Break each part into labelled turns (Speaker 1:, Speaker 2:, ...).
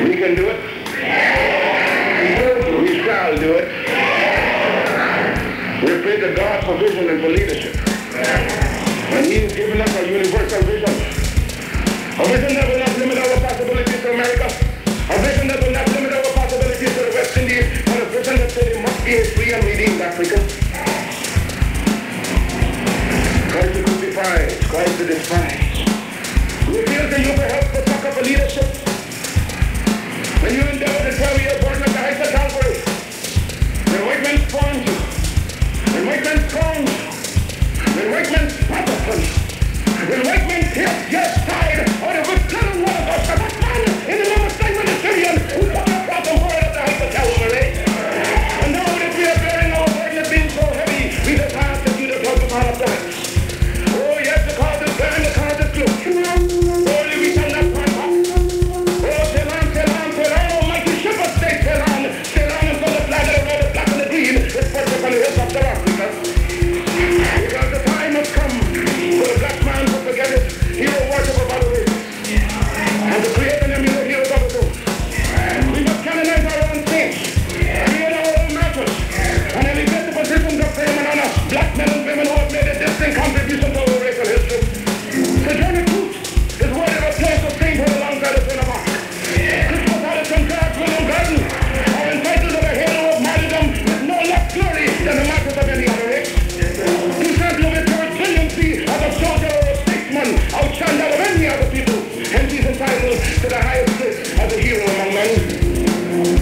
Speaker 1: We can do it. We shall do it. We pray to God for vision and for leadership. And He has given us a universal vision. A vision that will not limit our possibilities to America. A vision that will not limit our possibilities to the West Indies. And a vision that said it must be a free and redeemed Africa. Christ to crucify, Christ to despise. We appeal to you for help to suck up a leadership. When you endeavor to carry your burden at the heights of Calvary, when white men scorn you, when white men scorn you, when white men spot upon you, when white men pierce your side, or the return of one of us, that man in the name of Simon the Syrian, who put your problem forward at the heights of Calvary. And now that we are bearing our burden of being so heavy, we just ask that you to plug the man of God. Oh yes, the cause is burning, the cause is close. Only we shall not find back. Oh, sail on, almighty shepherd, sail on until the flag of the red, the black and the green is perched upon the hills of South Africa. Because the time has come for the black man to forget his hero worship of other races and to create an emulate heroes of his own. We must canonize our own saints, create our own martyrs, and elevate the positions of fame and honor, black men and women who have made a distinct contribution to our racial history. The journey truth is worthy of a place of sainthood alongside the son of Mark. This was how the Concorde William Garden are entitled to the halo of martyrdom with no less glory than the martyrs of any other race. To serve you with your brilliancy as a soldier or a statesman outshine that of any other people, hence he's entitled to the highest place as a hero among men.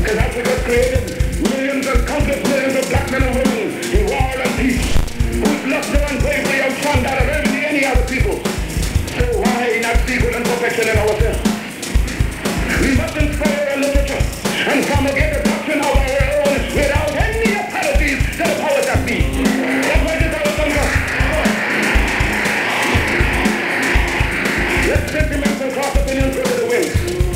Speaker 1: Because Africa created millions and countless millions of black men and women in war and peace, whose luster and bravery outshone that of any other people. So why not see good and perfection in ourselves? We must inspire our literature and promulgate the doctrine of our own without any apologies to the powers that be. That's why this hour comes up. Let sentiments and cross opinions go to the wind.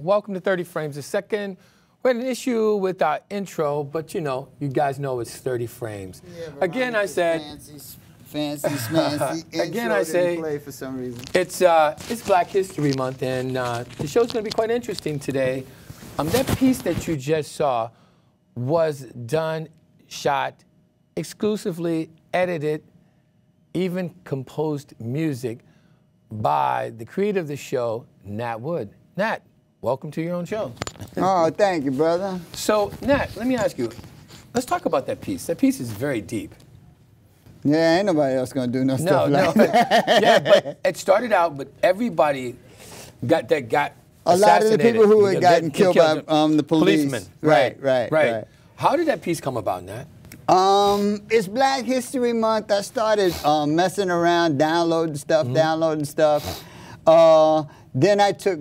Speaker 2: welcome to 30 Frames a Second. We had an issue with our intro, but you know, you guys know it's 30 frames.
Speaker 3: Yeah,
Speaker 2: again, I said,
Speaker 3: fancy schmancy
Speaker 2: again, I say,
Speaker 3: play for some reason.
Speaker 2: It's Black History Month, and the show's going to be quite interesting today. That piece that you just saw was done, shot, exclusively edited, even composed music by the creator of the show, Nat Wood. Nat, welcome to your own show.
Speaker 3: Oh, thank you, brother.
Speaker 2: So, Nat, let me ask you, let's talk about that piece. That piece is very deep.
Speaker 3: Yeah, ain't nobody else gonna do no stuff like that.
Speaker 2: Yeah, but it started out, but everybody got
Speaker 3: a lot of the people who had gotten killed by the police.
Speaker 2: Policemen.
Speaker 3: Right.
Speaker 2: How did that piece come about, Nat?
Speaker 3: It's Black History Month. I started messing around, downloading stuff. Then I took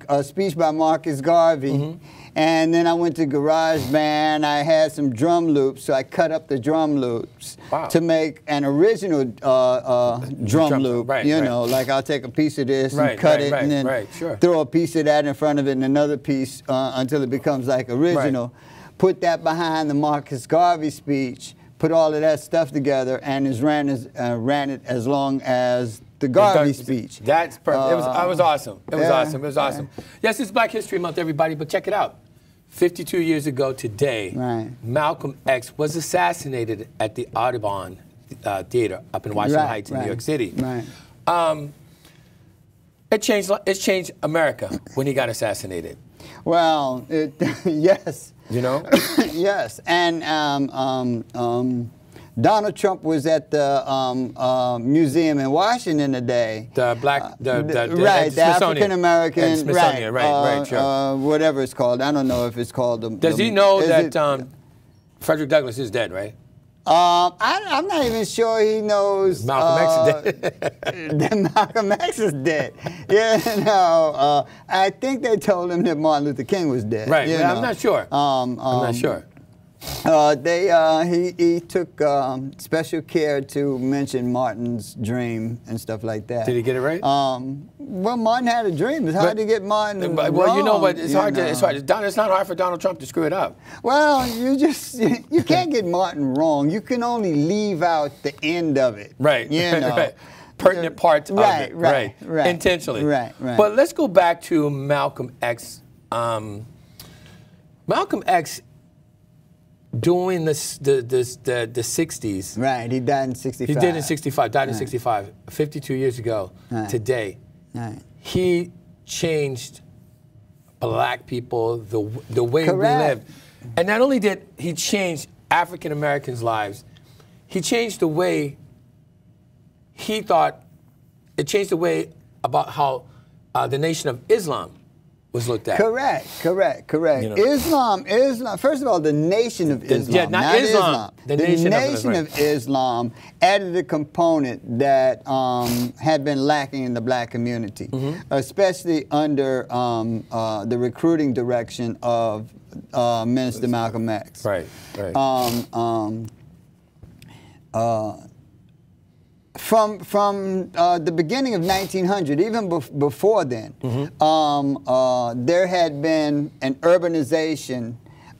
Speaker 3: a speech by Marcus Garvey, and then I went to GarageBand. I had some drum loops, so I cut up the drum loops to make an original drum loop. You know, like I'll take a piece of this and cut it, and then throw a piece of that in front of it and another piece until it becomes like original. Put that behind the Marcus Garvey speech, put all of that stuff together, and ran it as long as the Garvey speech.
Speaker 2: That's perfect. It was awesome. It was awesome. Yes, it's Black History Month, everybody, but check it out. 52 years ago today, Malcolm X was assassinated at the Audubon Theater up in Washington Heights in New York City. It changed America when he got assassinated.
Speaker 3: Well, yes.
Speaker 2: You know?
Speaker 3: Yes, and Donald Trump was at the museum in Washington today.
Speaker 2: The
Speaker 3: African American,
Speaker 2: sure.
Speaker 3: Whatever it's called. I don't know if it's called.
Speaker 2: Does he know that Frederick Douglass is dead, right?
Speaker 3: I'm not even sure he knows
Speaker 2: Malcolm X is dead.
Speaker 3: that Malcolm X is dead. No, I think they told him that Martin Luther King was dead.
Speaker 2: Right, I'm not sure. I'm not sure.
Speaker 3: He took special care to mention Martin's dream and stuff like that.
Speaker 2: Did he get it right?
Speaker 3: Well, Martin had a dream. It's hard to get Martin wrong.
Speaker 2: Well, you know, but it's hard. It's not hard for Donald Trump to screw it up.
Speaker 3: Well, you can't get Martin wrong. You can only leave out the end of it.
Speaker 2: Right.
Speaker 3: You know.
Speaker 2: Pertinent parts of it. Right. Intentionally.
Speaker 3: Right.
Speaker 2: But let's go back to Malcolm X. Malcolm X. During the 60s.
Speaker 3: Right, he died in 65.
Speaker 2: He did in 65, died in 65, 52 years ago today. He changed black people, the way we live. And not only did he change African Americans' lives, he changed the way he thought, it changed the way about how the Nation of Islam was looked at.
Speaker 3: Correct. You know. Islam, first of all, the Nation of Islam.
Speaker 2: Yeah, not Islam.
Speaker 3: The Nation of Islam added a component that had been lacking in the black community, especially under the recruiting direction of Minister Malcolm X.
Speaker 2: Right.
Speaker 3: From the beginning of 1900, even before then, there had been an urbanization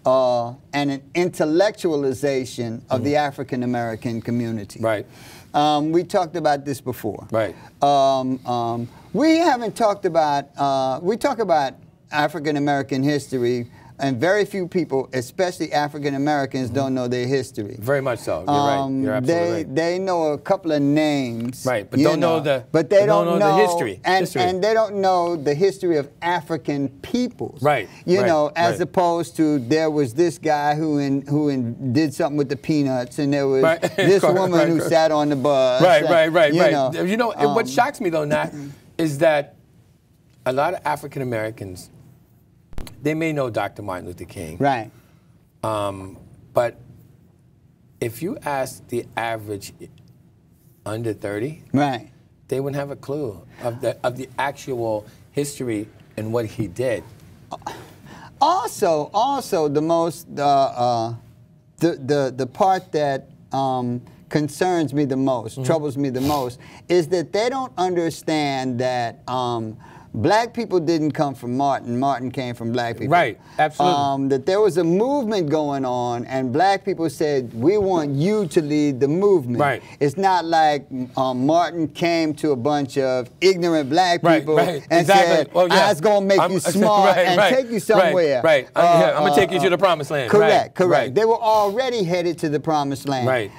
Speaker 3: and an intellectualization of the African American community.
Speaker 2: Right.
Speaker 3: We talked about this before.
Speaker 2: Right.
Speaker 3: We haven't talked about. We talk about African American history. And very few people, especially African Americans, don't know their history.
Speaker 2: Very much so. You're right. You're absolutely right.
Speaker 3: They know a couple of names.
Speaker 2: Right, but don't know the.
Speaker 3: But they don't know
Speaker 2: the history.
Speaker 3: And they don't know the history of African peoples.
Speaker 2: Right.
Speaker 3: You know, as opposed to there was this guy who did something with the peanuts, and there was this woman who sat on the bus.
Speaker 2: Right. You know, what shocks me though, Nat, is that a lot of African Americans. They may know Dr. Martin Luther King.
Speaker 3: Right.
Speaker 2: But if you ask the average under 30, they wouldn't have a clue of the actual history and what he did.
Speaker 3: Also, the most the part that concerns me the most, troubles me the most, is that they don't understand that black people didn't come from Martin. Martin came from black people.
Speaker 2: Right, absolutely.
Speaker 3: That there was a movement going on, and black people said, we want you to lead the movement.
Speaker 2: Right.
Speaker 3: It's not like Martin came to a bunch of ignorant black people and said,
Speaker 2: well,
Speaker 3: I was going to make you smart and take you somewhere.
Speaker 2: Right. I'm going to take you to the promised land.
Speaker 3: Correct, correct. They were already headed to the promised land.
Speaker 2: Right.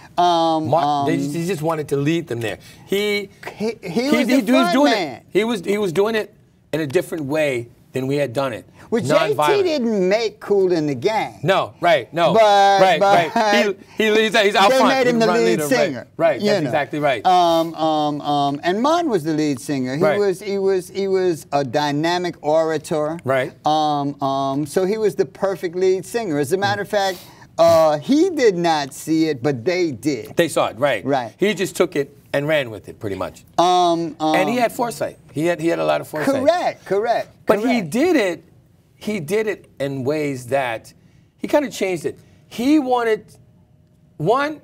Speaker 2: He just wanted to lead them there. He was doing it. He was doing it in a different way than we had done it.
Speaker 3: Well, JT didn't make Kool in the Gang.
Speaker 2: No, right, no.
Speaker 3: But
Speaker 2: he's out front.
Speaker 3: They made him the lead singer.
Speaker 2: Right, that's exactly right.
Speaker 3: And Martin was the lead singer. He was a dynamic orator.
Speaker 2: Right.
Speaker 3: So he was the perfect lead singer. As a matter of fact, he did not see it, but they did.
Speaker 2: They saw it, right.
Speaker 3: Right.
Speaker 2: He just took it and ran with it, pretty much. And he had foresight. He had a lot of foresight.
Speaker 3: Correct.
Speaker 2: But he did it in ways that he kind of changed it. He wanted, one,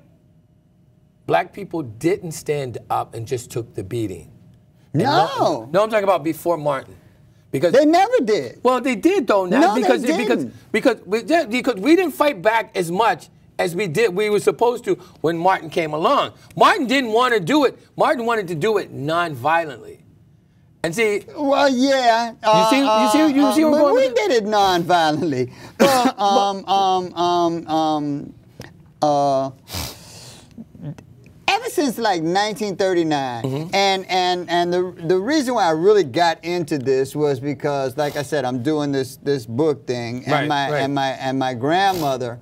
Speaker 2: black people didn't stand up and just took the beating.
Speaker 3: No,
Speaker 2: I'm talking about before Martin. Because
Speaker 3: they never did.
Speaker 2: Well, they did though. Now,
Speaker 3: no,
Speaker 2: because,
Speaker 3: they didn't.
Speaker 2: Because we didn't fight back as much as we were supposed to when Martin came along. Martin didn't want to do it. Martin wanted to do it non-violently. And see,
Speaker 3: well, yeah.
Speaker 2: You see where we're going?
Speaker 3: We did it non-violently. Ever since like 1939, and the reason why I really got into this was because, like I said, I'm doing this book thing, and my grandmother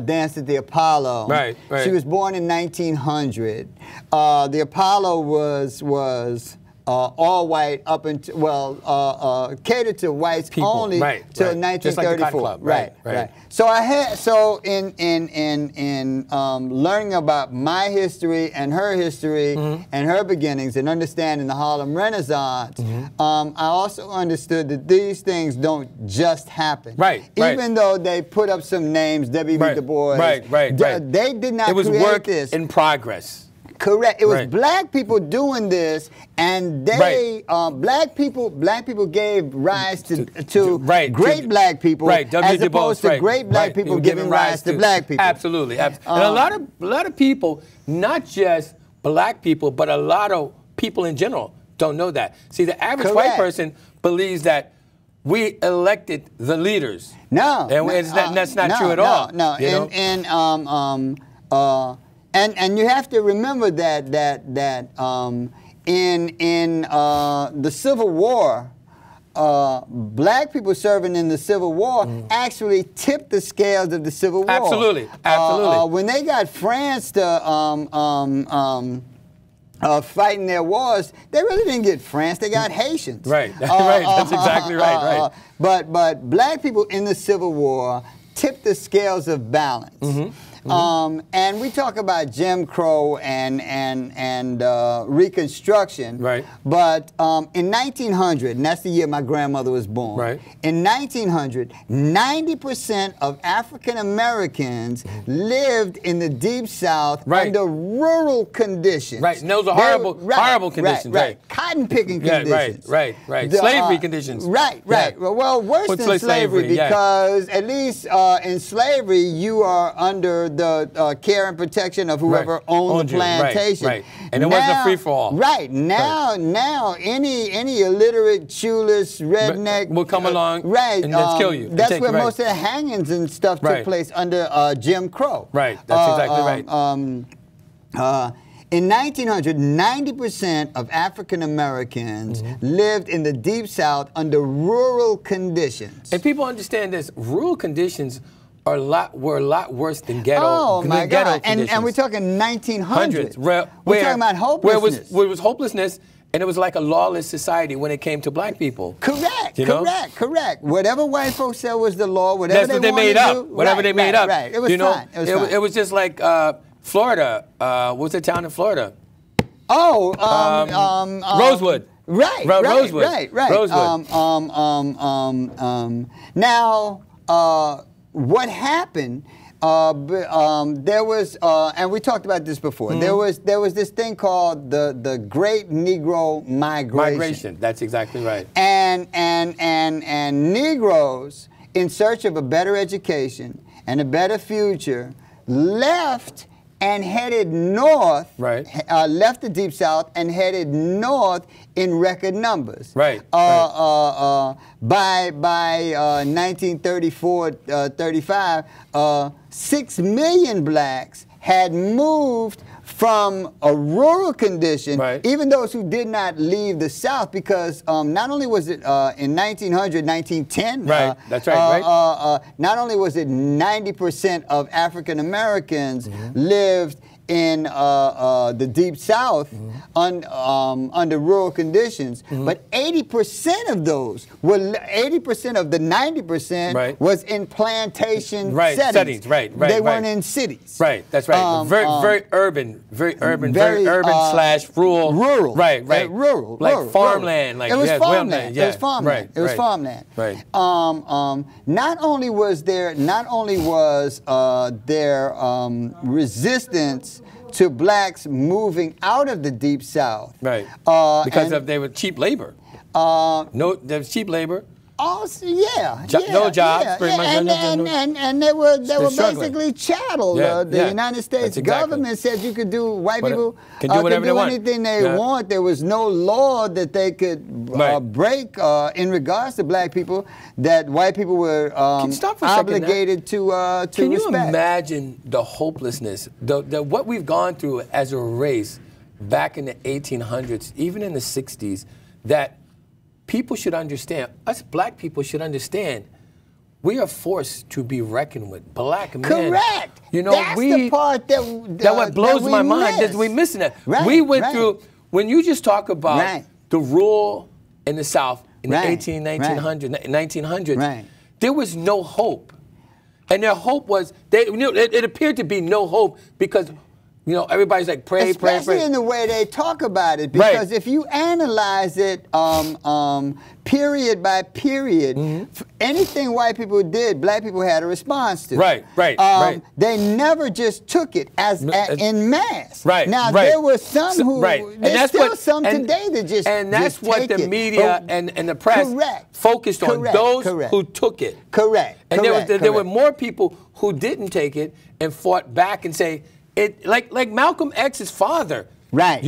Speaker 3: danced at the Apollo.
Speaker 2: Right.
Speaker 3: She was born in 1900. The Apollo was all white up until catered to whites people, only till 1934.
Speaker 2: Just like the Cotton Club. Right.
Speaker 3: So in learning about my history and her history and her beginnings and understanding the Harlem Renaissance, I also understood that these things don't just happen. Even though they put up some names, W.B. Du Bois. They did not create this.
Speaker 2: It was work in progress.
Speaker 3: Correct. It was black people doing this, and they black people gave rise to great black people, as opposed to great black people giving rise to black people.
Speaker 2: Absolutely. And a lot of people, not just black people, but a lot of people in general don't know that. See, the average white person believes that we elected the leaders.
Speaker 3: No,
Speaker 2: and that's not true at all.
Speaker 3: No, And you have to remember that in the Civil War, black people serving in the Civil War actually tipped the scales of the Civil War.
Speaker 2: Absolutely.
Speaker 3: When they got France to fighting their wars, they really didn't get France. They got Haitians.
Speaker 2: Right. That's exactly right.
Speaker 3: But black people in the Civil War tipped the scales of balance. And we talk about Jim Crow and Reconstruction. But in 1900, and that's the year my grandmother was born. In 1900, 90% of African Americans lived in the Deep South under rural conditions.
Speaker 2: And those are horrible conditions.
Speaker 3: Cotton picking conditions.
Speaker 2: Slavery conditions.
Speaker 3: Well, worse than slavery because at least in slavery you are under the care and protection of whoever owned the plantation.
Speaker 2: And it wasn't a free-for-all.
Speaker 3: Now any illiterate, shoeless, redneck
Speaker 2: will come along and let's kill you.
Speaker 3: That's where most of the hangings and stuff took place under Jim Crow.
Speaker 2: That's exactly right.
Speaker 3: In 1900, 90% of African Americans lived in the Deep South under rural conditions.
Speaker 2: And people understand this. Rural conditions were a lot worse than ghetto.
Speaker 3: Oh my God!
Speaker 2: Conditions.
Speaker 3: And we're talking 1900s.
Speaker 2: We're
Speaker 3: talking about hopelessness.
Speaker 2: Where it was hopelessness, and it was like a lawless society when it came to black people.
Speaker 3: Correct. Whatever white folks said was the law. Whatever
Speaker 2: they made up. Whatever they made up.
Speaker 3: It was fine.
Speaker 2: It was just like Florida. What's the town in Florida?
Speaker 3: Rosewood. Rosewood. Now, what happened There was, and we talked about this before. There was this thing called the Great Negro Migration.
Speaker 2: That's exactly right.
Speaker 3: And Negroes, in search of a better education and a better future, left and headed north.
Speaker 2: Right.
Speaker 3: Left the Deep South and headed north in record numbers.
Speaker 2: Right.
Speaker 3: By 1934-35, 6 million blacks had moved from a rural condition, even those who did not leave the South, because not only was it in 1900, 1910,
Speaker 2: that's right,
Speaker 3: not only was it 90% of African Americans lived in the Deep South under rural conditions, but 80% of those were 80% of the 90% was in plantation settings. They weren't in cities.
Speaker 2: That's right. Very urban slash rural.
Speaker 3: Rural.
Speaker 2: Rural. Like farmland. Like,
Speaker 3: it was farmland.
Speaker 2: Yeah.
Speaker 3: It was farmland. It was farmland. Not only was there resistance to blacks moving out of the Deep South.
Speaker 2: Because they were cheap labor. There was cheap labor.
Speaker 3: Also,
Speaker 2: no jobs, pretty much.
Speaker 3: And they were basically chattel. The United States government said you could do, white people
Speaker 2: can do whatever they want.
Speaker 3: Anything they want. There was no law that they could break in regards to black people that white people were obligated to respect.
Speaker 2: Can you imagine the hopelessness, what we've gone through as a race back in the 1800s, even in the 60s, that people should understand, us black people should understand, we are forced to be reckoned with. Black men.
Speaker 3: Correct.
Speaker 2: You know,
Speaker 3: that's the part that
Speaker 2: what blows my mind is we missing that. We went through, when you just talk about the rule in the South in the 1900s, there was no hope. And their hope was, it appeared to be no hope because everybody's like, pray,
Speaker 3: especially in the way they talk about it, because if you analyze it period by period, anything white people did, black people had a response to. They never just took it as in mass. Now, there were some who, there's still some today that just
Speaker 2: And that's what the media and the press focused on, those who took it. And there were more people who didn't take it and fought back and say, like Malcolm X's father, when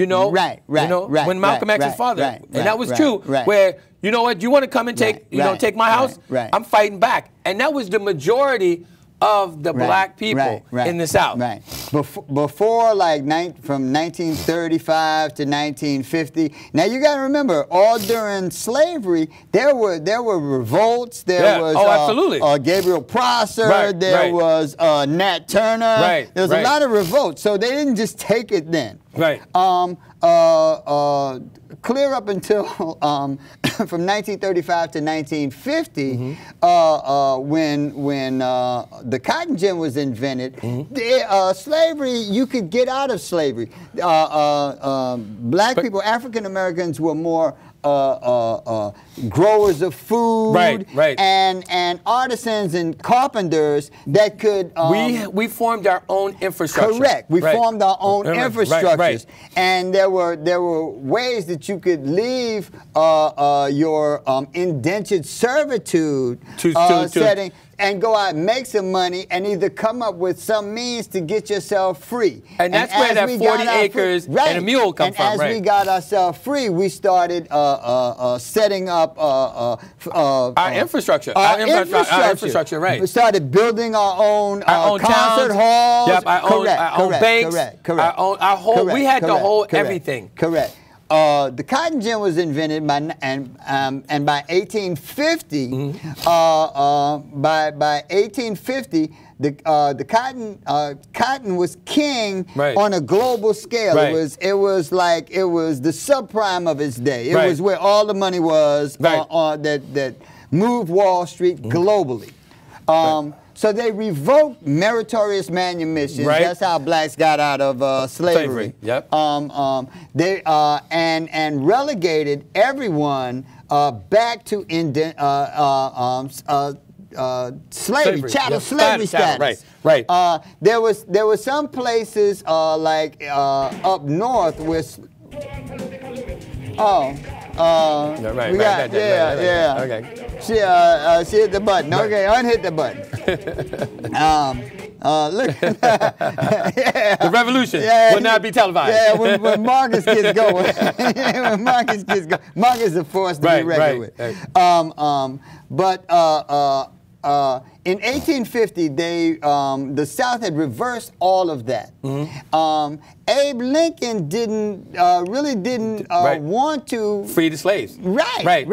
Speaker 2: Malcolm X's father, and that was true. Where you know what, you want to come and take take my house? I'm fighting back, and that was the majority of the black people in the South.
Speaker 3: Before, like, from 1935 to 1950. Now you got to remember, all during slavery, there were revolts. There was Gabriel Prosser. There was Nat Turner. There was a lot of revolts. So they didn't just take it then. Clear up until from 1935 to 1950, when the cotton gin was invented, slavery, you could get out of slavery. Black people, African Americans, were more growers of food and artisans and carpenters that could
Speaker 2: we formed our own infrastructure.
Speaker 3: We formed our own infrastructures, and there were ways that you could leave your indentured servitude setting and go out and make some money and either come up with some means to get yourself free.
Speaker 2: And that's where that 40 acres and a mule come from.
Speaker 3: And as we got ourselves free, we started setting up
Speaker 2: our infrastructure. Our infrastructure,
Speaker 3: We started building our own concert halls.
Speaker 2: Our own banks. Our whole, we had the whole everything.
Speaker 3: The cotton gin was invented by and by 1850. By 1850, the cotton was king on a global scale. It was the subprime of its day. It was where all the money was that moved Wall Street globally. So they revoked meritorious manumission. That's how blacks got out of slavery. They and relegated everyone back to slavery, chattel slavery status.
Speaker 2: Right.
Speaker 3: There was some places like up north where.
Speaker 2: Okay.
Speaker 3: She hit the button. Right. Okay, unhit the button. Look.
Speaker 2: The revolution will not be televised.
Speaker 3: Yeah, when Marcus gets going. When Marcus gets going. Marcus is a force to be reckoned with. But in 1850, the South had reversed all of that. Abe Lincoln really didn't want to
Speaker 2: free the slaves.
Speaker 3: Right.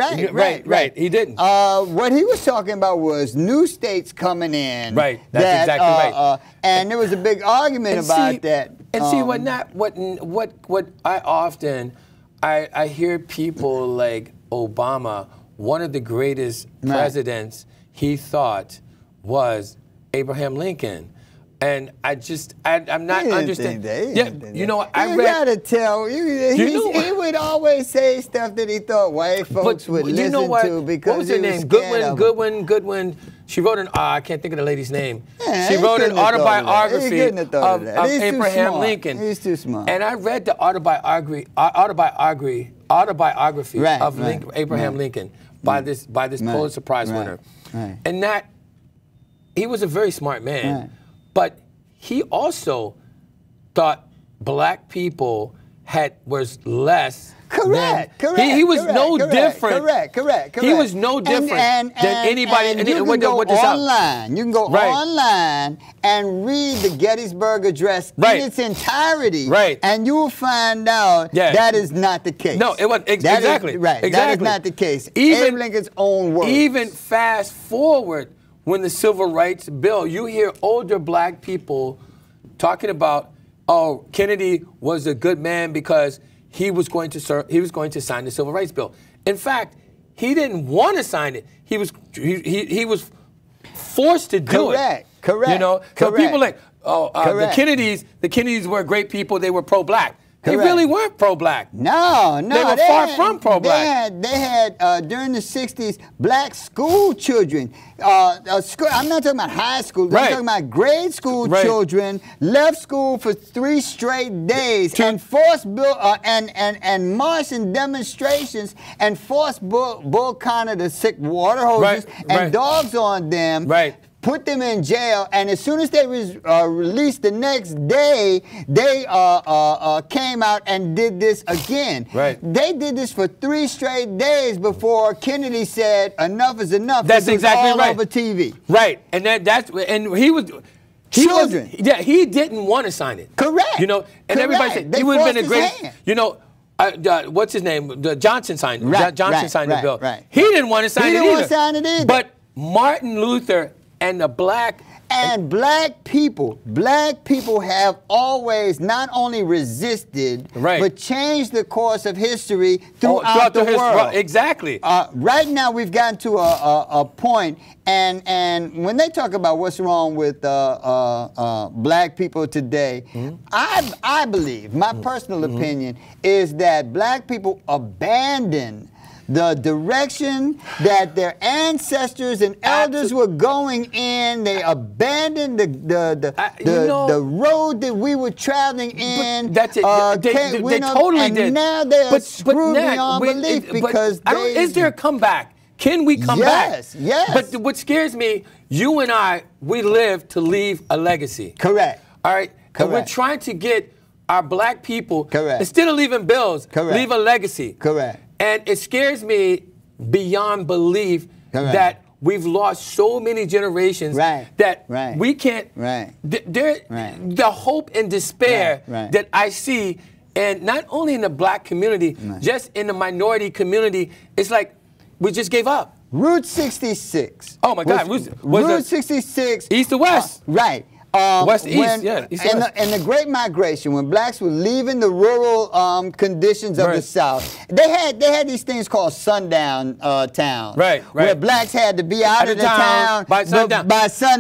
Speaker 2: He didn't.
Speaker 3: What he was talking about was new states coming in.
Speaker 2: Right. That's exactly right.
Speaker 3: And there was a big argument about that.
Speaker 2: And see, what I often I hear people like Obama, one of the greatest presidents he thought was Abraham Lincoln. And I'm not understanding.
Speaker 3: You gotta tell. He would always say stuff that he thought white folks would listen to because
Speaker 2: what was her name? Goodwin. She wrote I can't think of the lady's name. She wrote an autobiography of Abraham Lincoln.
Speaker 3: He's too smart.
Speaker 2: And I read the autobiography of Abraham Lincoln by this Pulitzer Prize winner. And that he was a very smart man. But he also thought black people was less.
Speaker 3: Correct.
Speaker 2: He was no different.
Speaker 3: Correct.
Speaker 2: He was no different than anybody.
Speaker 3: And you can go online. You can go online and read the Gettysburg Address in its entirety. And you will find out that is not the case.
Speaker 2: No, it was exactly.
Speaker 3: That is not the case. Abe Lincoln's own words.
Speaker 2: Even fast forward. When the Civil Rights Bill, you hear older black people talking about, Kennedy was a good man because he was going to sign the Civil Rights Bill. In fact, he didn't want to sign it. He was forced to do it.
Speaker 3: Correct.
Speaker 2: You know, so people like, the Kennedys were great people. They were pro-black. They really weren't pro-black.
Speaker 3: No.
Speaker 2: They were far from pro-black.
Speaker 3: They had during the 60s, black school children. I'm not talking about high school. I'm talking about grade school children left school for 3 straight days and forced and marched in demonstrations and forced Bull Connor to sick water hoses and dogs on them. Put them in jail, and as soon as they was released the next day, they came out and did this again. They did this for 3 straight days before Kennedy said enough is enough.
Speaker 2: That's exactly
Speaker 3: all over TV.
Speaker 2: And he was.
Speaker 3: Children.
Speaker 2: He didn't want to sign it.
Speaker 3: Correct.
Speaker 2: You know, and everybody said he would have been a great. You know. What's his name? Johnson signed it. Johnson signed the bill. He didn't want to sign it either. But Martin Luther and the black
Speaker 3: people have always not only resisted, but changed the course of history throughout the world.
Speaker 2: Exactly.
Speaker 3: Right now, we've gotten to a point, and when they talk about what's wrong with black people today, I believe, my personal opinion, is that black people abandon the direction that their ancestors and elders were going in. They abandoned the road that we were traveling in.
Speaker 2: That's it. They totally did.
Speaker 3: And now they are screwed beyond belief because
Speaker 2: is there a comeback? Can we come back?
Speaker 3: Yes.
Speaker 2: But what scares me, you and I, we live to leave a legacy.
Speaker 3: Correct.
Speaker 2: All right? And we're trying to get our black people, instead of leaving bills, leave a legacy.
Speaker 3: Correct.
Speaker 2: And it scares me beyond belief that we've lost so many generations that we can't. The hope and despair that I see, and not only in the black community, just in the minority community, it's like we just gave up.
Speaker 3: Route 66.
Speaker 2: Oh my God!
Speaker 3: Route 66.
Speaker 2: East to west. West to east, east to west.
Speaker 3: And the Great Migration, when blacks were leaving the rural conditions of the South, they had these things called sundown towns, where blacks had to be out of the town
Speaker 2: by sundown.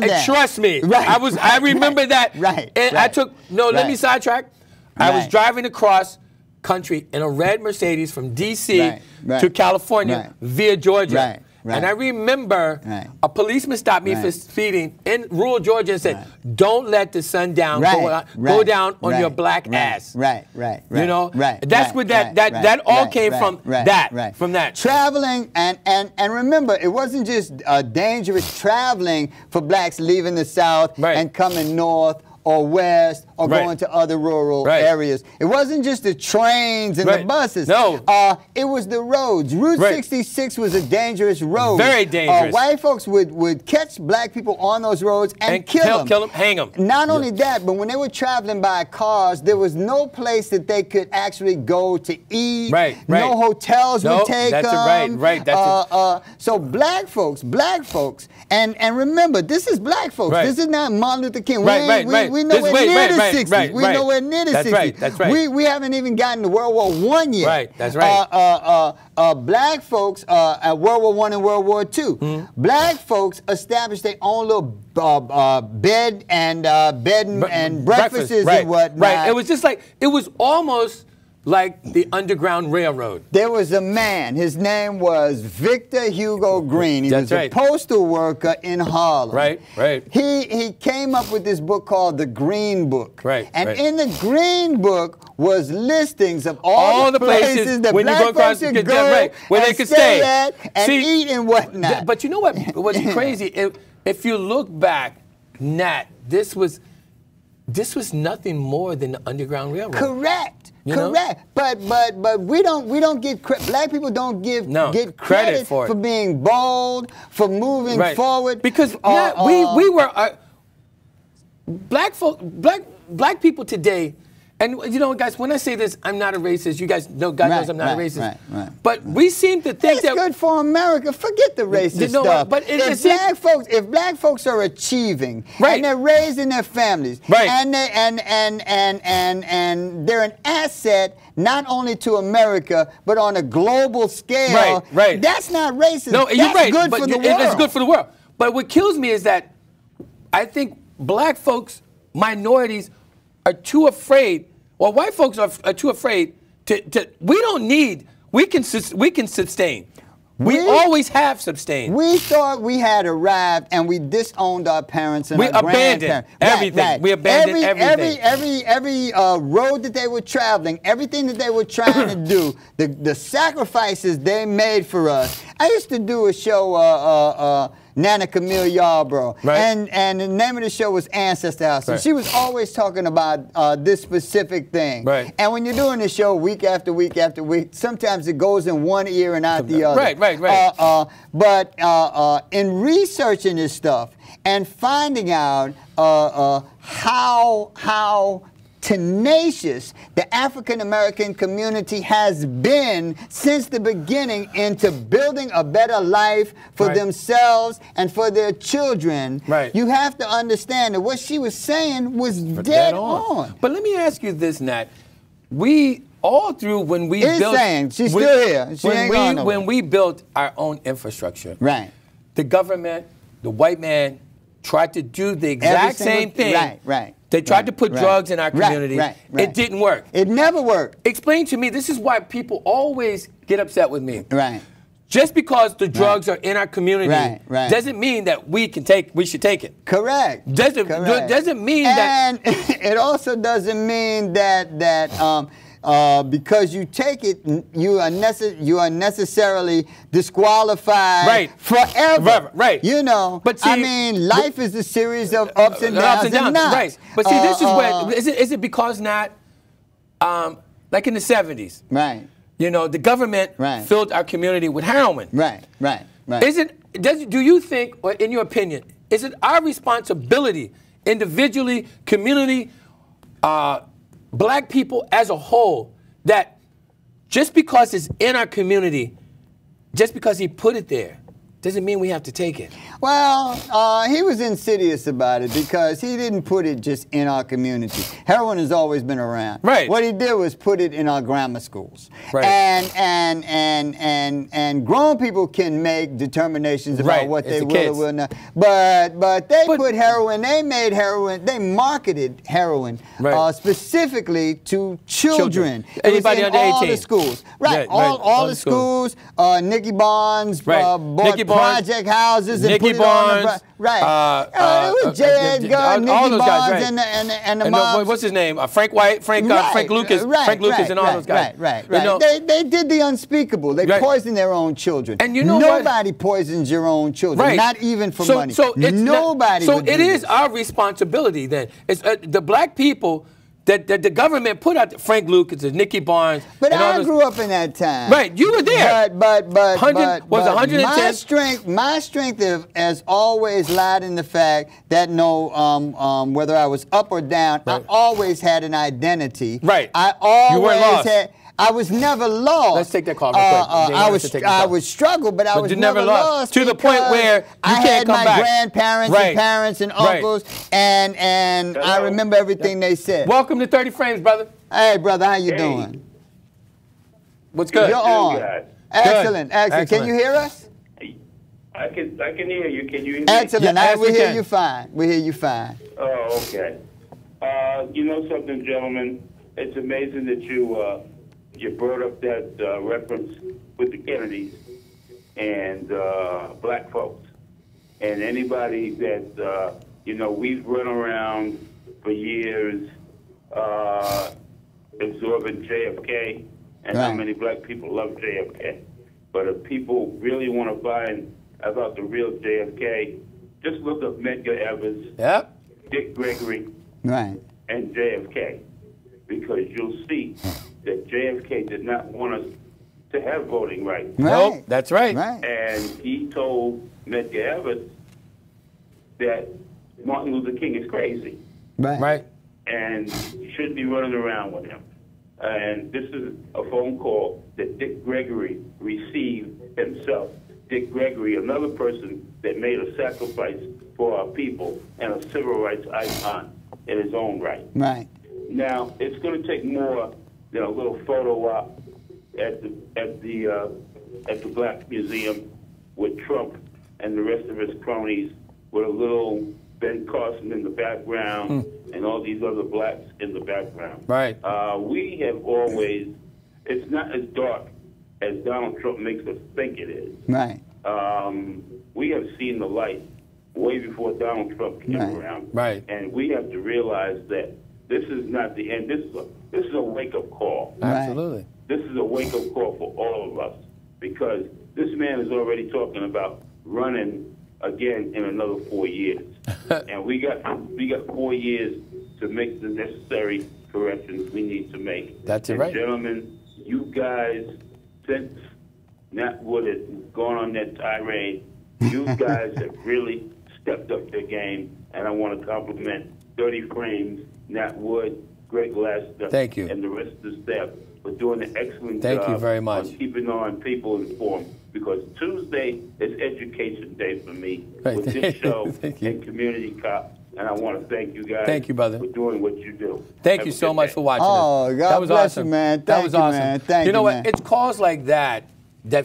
Speaker 2: And trust me, I remember that. Let me sidetrack. I was driving across country in a red Mercedes from D.C. to California via Georgia. And I remember a policeman stopped me for speeding in rural Georgia and said, "Don't let the sun down go down on your black ass."
Speaker 3: Right.
Speaker 2: You know, that's what that all came from. From that
Speaker 3: traveling and remember, it wasn't just dangerous traveling for blacks leaving the South and coming north or west or going to other rural areas. It wasn't just the trains and the buses.
Speaker 2: No.
Speaker 3: It was the roads. Route 66 was a dangerous road.
Speaker 2: Very dangerous.
Speaker 3: White folks would catch black people on those roads and kill them.
Speaker 2: Hang them.
Speaker 3: Not only that, but when they were traveling by cars, there was no place that they could actually go to eat. No hotels would take them. So black folks, and remember, this is black folks. This is not Martin Luther King. We nowhere near the 60s. We nowhere near the 60s.
Speaker 2: That's right.
Speaker 3: We haven't even gotten to World War I yet.
Speaker 2: Right, that's right.
Speaker 3: Black folks at World War I and World War II, black folks established their own little bed and breakfasts and whatnot.
Speaker 2: Right. It was just like, it was almost like the Underground Railroad.
Speaker 3: There was a man, his name was Victor Hugo Green. He was a postal worker in Harlem.
Speaker 2: Right.
Speaker 3: He came up with this book called The Green Book. And in the Green Book was listings of all the places that black folks could go where they could stay at and eat and whatnot.
Speaker 2: But you know what's crazy? If you look back, Nat, this was nothing more than the Underground Railroad.
Speaker 3: Correct. But we don't get black people don't get credit for being bold, for moving forward.
Speaker 2: Because we were black people today. And you know, guys, when I say this, I'm not a racist. You guys know, God knows I'm not a racist. But we seem to think
Speaker 3: it's good for America. Forget the racist stuff. But if black folks are achieving and they're raising their families and they're an asset not only to America but on a global scale, that's not racist.
Speaker 2: No, you're right.
Speaker 3: Good for the world.
Speaker 2: It's good for the world. But what kills me is that I think black folks, minorities, are too afraid, or white folks are too afraid to we can sustain. We always have sustained.
Speaker 3: We thought we had arrived and we disowned our parents and
Speaker 2: we
Speaker 3: our grandparents.
Speaker 2: Abandoned everything. We abandoned everything.
Speaker 3: Every road that they were traveling, everything that they were trying to do, the sacrifices they made for us. I used to do a show, Nana Camille Yarbrough. And the name of the show was Ancestor House. And she was always talking about this specific thing. And when you're doing the show week after week after week, sometimes it goes in one ear and out the other. But in researching this stuff and finding out how tenacious the African American community has been since the beginning into building a better life for themselves and for their children, you have to understand that what she was saying was dead on.
Speaker 2: But let me ask you this, Nat. We all through when we built,
Speaker 3: she's still here. She ain't gone nowhere.
Speaker 2: When we built our own infrastructure, the government, the white man, tried to do the exact same thing. They tried to put drugs in our community. It didn't work.
Speaker 3: It never worked.
Speaker 2: Explain to me, this is why people always get upset with me. Just because the drugs are in our community doesn't mean that we should take it.
Speaker 3: Correct.
Speaker 2: Doesn't mean that.
Speaker 3: And it also doesn't mean that because you take it, you are necessarily disqualified forever. You know,
Speaker 2: but see,
Speaker 3: I mean, life is a series of ups and downs.
Speaker 2: But see, this is where is it because not like in the 70s? You know, the government filled our community with heroin. Do you think, or in your opinion, is it our responsibility, individually, community, black people as a whole, that just because it's in our community, just because he put it there, doesn't mean we have to take it?
Speaker 3: Well, he was insidious about it because he didn't put it just in our community. Heroin has always been around. What he did was put it in our grammar schools. And grown people can make determinations about what they will or will not. But they put heroin, they made heroin, they marketed heroin specifically to children.
Speaker 2: Anybody under 18.
Speaker 3: All the schools. All the schools. Nicky Barnes, project houses and
Speaker 2: Nicky
Speaker 3: put it on
Speaker 2: Barnes,
Speaker 3: the right. It was J. Edgar, Nicky Barnes, right. and the mob.
Speaker 2: What's his name? Frank White, Frank Lucas, Frank Lucas, and all those guys.
Speaker 3: Right.
Speaker 2: You know,
Speaker 3: they did the unspeakable. They poisoned their own children.
Speaker 2: And you know
Speaker 3: nobody poisons your own children, not even for money.
Speaker 2: So it's
Speaker 3: nobody.
Speaker 2: So it is our responsibility then. It's the black people. That the government put out Frank Lucas and Nicky Barnes.
Speaker 3: But I grew up in that time.
Speaker 2: Right, you were there.
Speaker 3: But
Speaker 2: 110?
Speaker 3: My strength has always lied in the fact that whether I was up or down, I always had an identity.
Speaker 2: Right.
Speaker 3: I always
Speaker 2: you weren't lost.
Speaker 3: I was never lost.
Speaker 2: Let's take that call real quick.
Speaker 3: I was struggled, but I was never lost.
Speaker 2: To the point where you can't come back.
Speaker 3: I had my grandparents and parents and uncles, and I remember everything they said.
Speaker 2: Welcome to 30 Frames, brother.
Speaker 3: Hey, brother, how you doing?
Speaker 2: What's good?
Speaker 3: You're on. Excellent. Can you hear us?
Speaker 1: I can hear you. Can you hear me?
Speaker 3: Excellent. We hear you fine. We hear you fine.
Speaker 1: Oh, okay. You know something, gentlemen? It's amazing that you brought up that reference with the Kennedys and black folks. And anybody that, we've run around for years absorbing JFK and how many black people love JFK. But if people really want to find about the real JFK, just look up Medgar Evers, Dick Gregory,
Speaker 3: and
Speaker 1: JFK. Because you'll see that JFK did not want us to have voting rights.
Speaker 2: Nope, that's right.
Speaker 1: And he told Medgar Evers that Martin Luther King is crazy.
Speaker 3: Right.
Speaker 1: And you shouldn't be running around with him. And this is a phone call that Dick Gregory received himself. Dick Gregory, another person that made a sacrifice for our people and a civil rights icon in his own right. Now, it's going to take more than a little photo op at the Black Museum with Trump and the rest of his cronies, with a little Ben Carson in the background and all these other blacks in the background. We have always, it's not as dark as Donald Trump makes us think it is. We have seen the light way before Donald Trump came around. And we have to realize that this is not the end. This is a wake-up call.
Speaker 2: Absolutely.
Speaker 1: This is a wake-up call for all of us, because this man is already talking about running again in another 4 years. And we got 4 years to make the necessary corrections we need to make.
Speaker 2: That's right.
Speaker 1: Gentlemen, you guys, since Nat Wood has gone on that tirade, you guys have really stepped up their game, and I want to compliment 30 Frames, Nat Wood, Greg Lester,
Speaker 2: thank you,
Speaker 1: and the rest of the staff for doing an excellent
Speaker 2: job.
Speaker 1: Thank
Speaker 2: you very much.
Speaker 1: On keeping on people informed, because Tuesday is Education Day for me with this show and Community Cop, and I want to thank you guys.
Speaker 2: Thank you, brother,
Speaker 1: for doing what you do.
Speaker 2: Thank you so much for watching.
Speaker 3: Oh, God
Speaker 2: that was
Speaker 3: bless
Speaker 2: awesome.
Speaker 3: You, man.
Speaker 2: That was awesome.
Speaker 3: Man. Thank
Speaker 2: you know
Speaker 3: you,
Speaker 2: what?
Speaker 3: Man.
Speaker 2: It's calls like that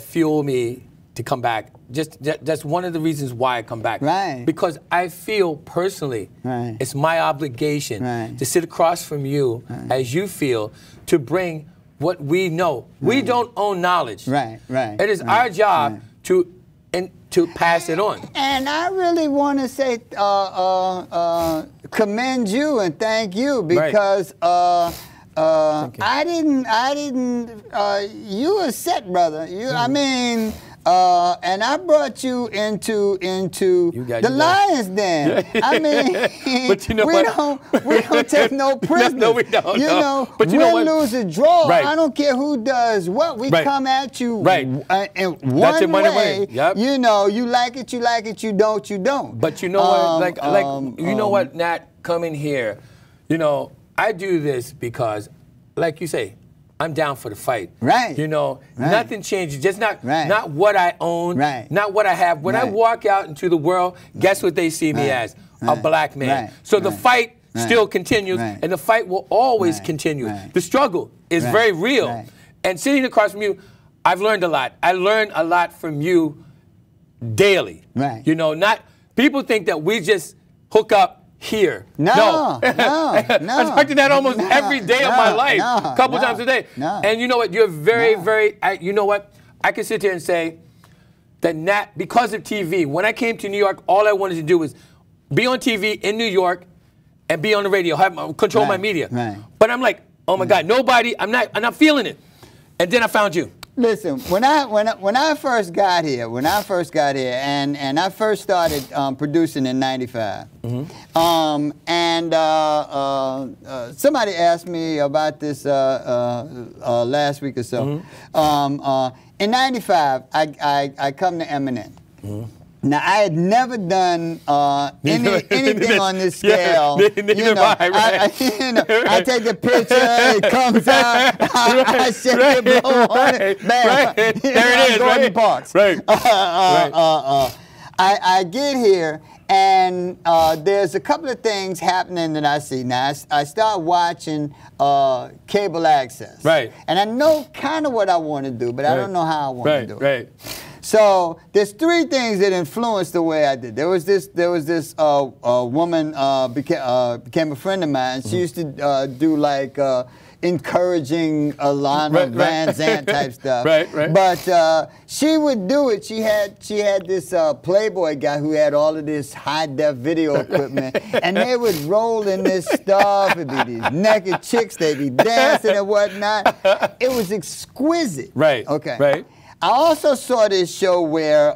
Speaker 2: fuel me to come back. That's one of the reasons why I come back. Because I feel personally it's my obligation to sit across from you as you feel, to bring what we know. We don't own knowledge. It is our job to pass it on.
Speaker 3: And I really want to say commend you and thank you, because I didn't you were set, brother. I mean, and I brought you into the lion's den. I mean,
Speaker 2: but you know
Speaker 3: we don't take no prisoners.
Speaker 2: No, we don't.
Speaker 3: You know,
Speaker 2: but you
Speaker 3: win, lose, or draw. I don't care who does what. We come at you in one way. You know, you like it, you don't, you don't.
Speaker 2: But you know what? You know what, Nat, coming here, you know, I do this because, like you say, I'm down for the fight. You know, nothing changes. Just not what I own, not what I have. When I walk out into the world, guess what they see me as? A black man. So the fight still continues, and the fight will always continue. The struggle is very real. And sitting across from you, I've learned a lot. I learn a lot from you daily. You know, people think that we just hook up here. No. I talk to that almost every day of my life, a couple times a day. And you know what? You're very, you know what? I can sit here and say, that Nat, because of TV, when I came to New York, all I wanted to do was be on TV in New York and be on the radio, control my media.
Speaker 3: Right.
Speaker 2: But I'm like, oh my God, nobody, I'm not feeling it. And then I found you.
Speaker 3: Listen, when I first got here, and I first started producing in '95, somebody asked me about this last week or so. In '95, I come to Eminem. Now, I had never done anything on this scale.
Speaker 2: Neither have I, right?
Speaker 3: I take the picture, it comes out, I shake it, blow on it, bam.
Speaker 2: Right. There it is,
Speaker 3: Gordon Parks.
Speaker 2: Right.
Speaker 3: I get here, and there's a couple of things happening that I see. Now, I start watching cable access.
Speaker 2: Right.
Speaker 3: And I know kind of what I want to do, but I don't know how I want to do it.
Speaker 2: Right.
Speaker 3: So there's three things that influenced the way I did. There was this woman became a friend of mine. She used to do like encouraging Alana Van Zant type stuff.
Speaker 2: Right.
Speaker 3: But she would do it. She had this Playboy guy who had all of this high def video equipment, and they would roll in this stuff. It'd be these naked chicks. They'd be dancing and whatnot. It was exquisite.
Speaker 2: Right.
Speaker 3: Okay.
Speaker 2: Right.
Speaker 3: I also saw this show where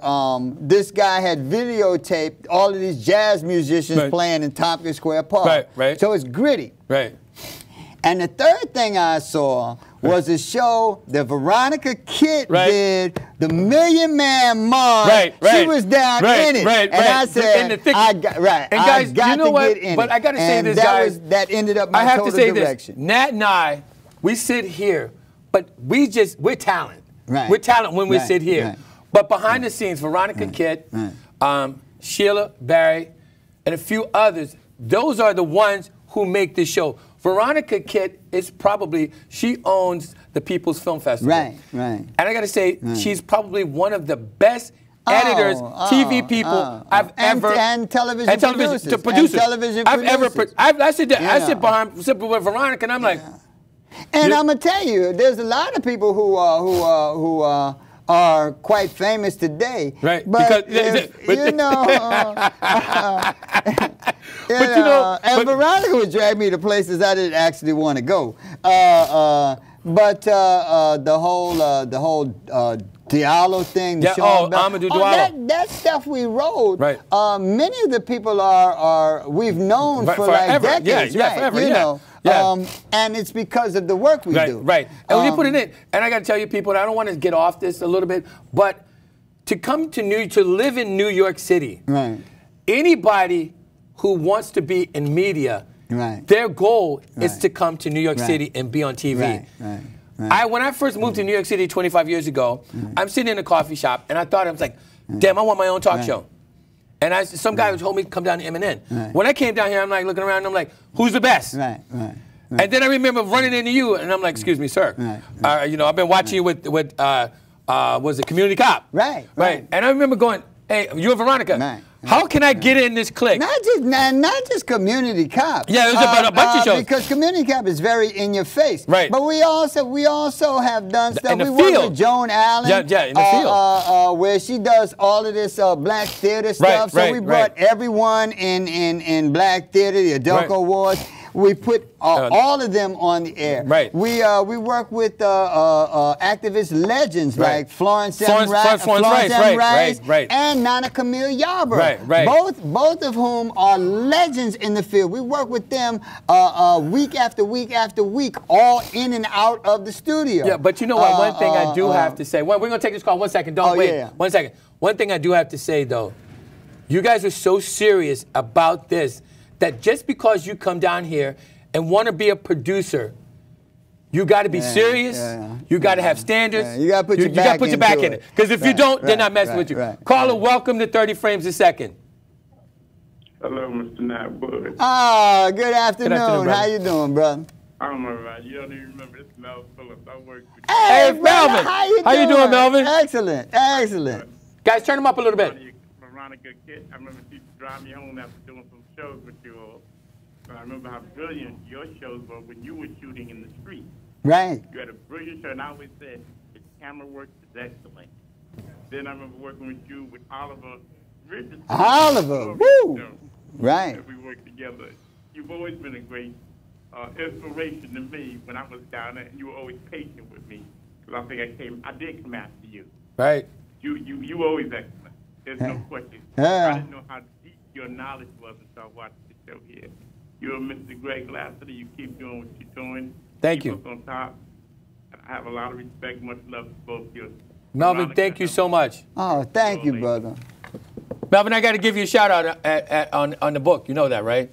Speaker 3: this guy had videotaped all of these jazz musicians playing in Tompkins Square Park.
Speaker 2: Right.
Speaker 3: So it's gritty.
Speaker 2: Right.
Speaker 3: And the third thing I saw was a show that Veronica Kitt did, The Million Man March.
Speaker 2: Right.
Speaker 3: She was down in it. And I said,
Speaker 2: and guys, you know what? But I got to say this, guys.
Speaker 3: That ended up my
Speaker 2: I have
Speaker 3: total
Speaker 2: to say
Speaker 3: direction.
Speaker 2: This. Nat and I, we sit here, but we're talent.
Speaker 3: Right.
Speaker 2: We're talent when we sit here.
Speaker 3: Right.
Speaker 2: But behind the scenes, Veronica Kitt, Sheila Barry, and a few others, those are the ones who make this show. Veronica Kitt is she owns the People's Film Festival.
Speaker 3: Right.
Speaker 2: And I got to say, she's probably one of the best editors, TV people I've ever
Speaker 3: and television producers.
Speaker 2: I sit behind with Veronica, and I'm like.
Speaker 3: And I'm gonna tell you, there's a lot of people who are quite famous today.
Speaker 2: Right.
Speaker 3: But and Veronica would drag me to places I didn't actually want to go. But the whole Diallo thing,
Speaker 2: Amadou Diallo.
Speaker 3: That stuff we wrote.
Speaker 2: Right.
Speaker 3: Many of the people we've known for
Speaker 2: forever.
Speaker 3: like decades.
Speaker 2: Forever.
Speaker 3: You know.
Speaker 2: Yeah.
Speaker 3: And it's because of the work we do.
Speaker 2: Right. And when you put it in, and I got to tell you, people, and I don't want to get off this a little bit, but to come to live in New York City, anybody who wants to be in media, their goal is to come to New York City and be on TV. When I first moved to New York City 25 years ago, I'm sitting in a coffee shop, and I was like, damn, I want my own talk show. And some guy told me to come down to MNN. When I came down here, I'm like looking around, and I'm like, who's the best?
Speaker 3: Right.
Speaker 2: And then I remember running into you, and I'm like, excuse me, sir. I've been watching you with was it Community Cop?
Speaker 3: Right.
Speaker 2: And I remember going, hey, you're Veronica. How can I get in this clique?
Speaker 3: Not just Community Cop.
Speaker 2: Yeah, there's a bunch of shows.
Speaker 3: Because Community Cop is very in your face.
Speaker 2: Right.
Speaker 3: But we also have done stuff.
Speaker 2: In the
Speaker 3: we
Speaker 2: field.
Speaker 3: work with Joan Allen.
Speaker 2: Yeah, in the field.
Speaker 3: Where she does all of this black theater stuff. So we brought everyone in black theater, the Adelco Awards. We put all of them on the air.
Speaker 2: Right.
Speaker 3: We work with activist legends like Florence M. Rice and Nana Camille Yarborough. Both of whom are legends in the field. We work with them week after week after week, all in and out of the studio.
Speaker 2: Yeah, but you know what? One thing I do have to say. Well, we're gonna take this call. 1 second. Don't wait.
Speaker 3: Yeah.
Speaker 2: 1 second. One thing I do have to say though, you guys are so serious about this that just because you come down here and want to be a producer, you got to be serious. You got to have standards.
Speaker 3: You got to put your
Speaker 2: back in it. Because if you don't, they're not messing with you. Caller, welcome to 30 Frames a Second.
Speaker 4: Hello, Mr. Nat Wood.
Speaker 3: Good afternoon. How you doing, brother?
Speaker 4: I'm all right. You don't even remember this, Mel Phillips. I work with you.
Speaker 3: Hey,
Speaker 2: Melvin.
Speaker 3: How you
Speaker 2: doing, Melvin?
Speaker 3: Excellent.
Speaker 2: Guys, turn them up a little bit.
Speaker 4: Veronica Kitt, I remember she used to drive me home after doing some shows with you all. I remember how brilliant your shows were when you were shooting in the street.
Speaker 3: Right.
Speaker 4: You had a brilliant show, and I always said, the camera work is excellent. then I remember working with you with Oliver Richardson.
Speaker 3: Oliver, woo! Right.
Speaker 4: We worked together. You've always been a great inspiration to me when I was down there, and you were always patient with me. Because I think I did come after you.
Speaker 2: Right.
Speaker 4: You always excellent. There's no question.
Speaker 3: Yeah.
Speaker 4: I didn't know how deep your knowledge was until I watched the show here. You're Mr. Greg Lassiter. You keep doing what you're doing.
Speaker 2: Thank
Speaker 4: keep
Speaker 2: you.
Speaker 4: us on top. I have a lot of respect, much love for both of you.
Speaker 2: Melvin, thank you so much.
Speaker 3: Oh, thank you, brother.
Speaker 2: Melvin, I got to give you a shout out on the book. You know that, right?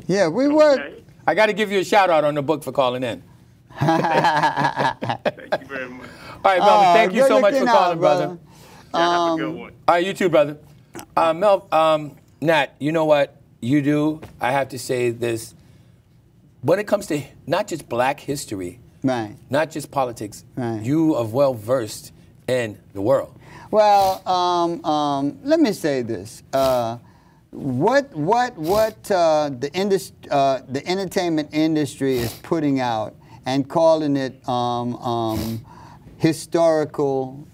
Speaker 3: Yeah, we work.
Speaker 4: Okay.
Speaker 2: I got to give you a shout out on the book for calling in.
Speaker 4: Thank you very much.
Speaker 2: All right, Melvin, thank you so much for calling, brother.
Speaker 4: Have a good one.
Speaker 2: All right, you too, brother. Nat, you know what you do? I have to say this. When it comes to not just black history,
Speaker 3: Right.
Speaker 2: not just politics,
Speaker 3: Right.
Speaker 2: you are well versed in the world.
Speaker 3: Well, let me say this. What the entertainment industry is putting out and calling it historical,